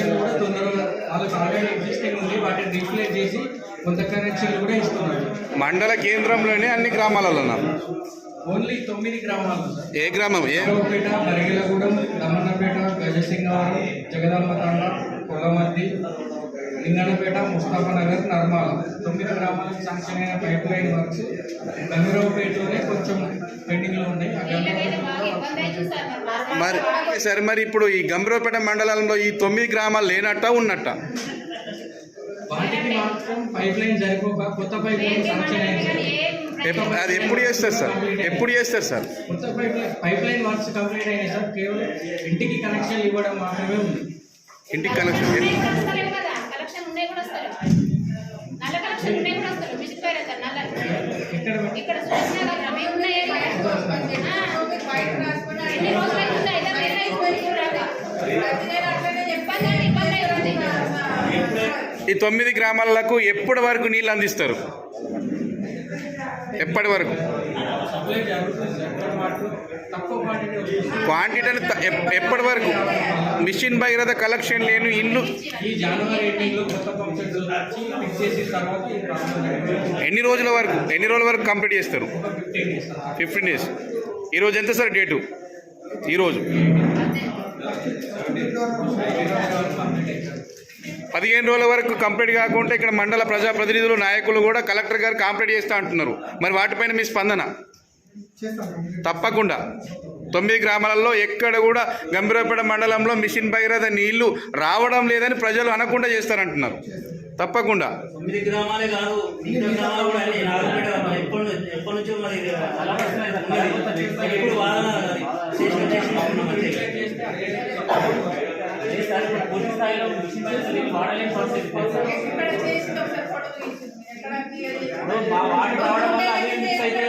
Connection కూడా తొందరగా వాళ్ళకి ఆల్రెడీ ఎగ్జిస్టింగ్ ఉంది, వాటిని రీప్లేస్ చేసి కొత్త కనెక్షన్లు కూడా ఇస్తున్నారు. మండల కేంద్రంలోనే అన్ని గ్రామాలలో ఓన్లీ 9 గ్రామాలు. ఏ గ్రామం? ఏరోపేట, బరిగిలగూడెం, దమన్నపేట, గజసింగవరం, జగదాంబతాండ, కొల్లమద్ది, లింగనపేట, ముస్తాఫానగర్, నర్మాల 9 గ్రామాలకు శాంక్షన్ అయిన పైప్ లైన్ వర్క్స్ గంగరావుపేటలోనే కొంచెం పెండింగ్లో ఉన్నాయి. మరి సరే, మరి ఇప్పుడు ఈ గంభీరపేట మండలంలో ఈ 9 గ్రామాలు లేనట్ట ఉన్నట్ట? వాటికి మాత్రం పైప్ లైన్ సరిపోక కొత్త పైప్ లైన్ శాంక్షన్ అయింది. అది ఎప్పుడు చేస్తారు సార్? ఎప్పుడు చేస్తారు సార్? కొత్త పైప్ లైన్ వర్క్స్ కంప్లీట్ అయినాయి సార్. కేవలం ఇంటికి కనెక్షన్ ఇవ్వడం మాత్రమే ఉంది. ఇంటికి కనెక్షన్ ఈ 9 గ్రామాలకు ఎప్పటి వరకు నీళ్ళు అందిస్తారు? ఎప్పటి వరకు? క్వాంటిటీ ఎప్పటి వరకు? మిషన్ భగీరథ కలెక్షన్ లేని ఇండ్లు ఎన్ని రోజుల వరకు కంప్లీట్ చేస్తారు? 15 డేస్. ఈరోజు ఎంత సార్ డేటు? ఈరోజు 15 రోజుల వరకు కంప్లీట్ కాకుండా ఇక్కడ మండల ప్రజాప్రతినిధులు, నాయకులు కూడా కలెక్టర్ గారు కంప్లీట్ చేస్తూ అంటున్నారు. మరి వాటిపైన మీ స్పందన? తప్పకుండా 9 గ్రామాలలో ఎక్కడ కూడా గంభీరపేట మండలంలో మిషన్ భగీరథ నీళ్లు రావడం లేదని ప్రజలు అనకుండా చేస్తారంటున్నారు. తప్పకుండా 9 గ్రామాలే కాదు, మిగతా గ్రామాలు కూడా ఎప్పటి నుంచో మరి ఇప్పుడు పూర్తి స్థాయిలో వాడలేని పరిస్థితి. మా వాటర్ రావడం వల్ల అదే మిక్స్ అయితే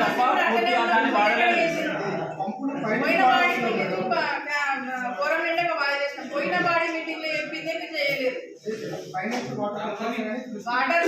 తప్ప పూర్తిగా దాన్ని వాడలేదు. పోయిన బాడీ మీటింగ్ లో చెప్పిందే మీరు చేయలేదు. వాటర్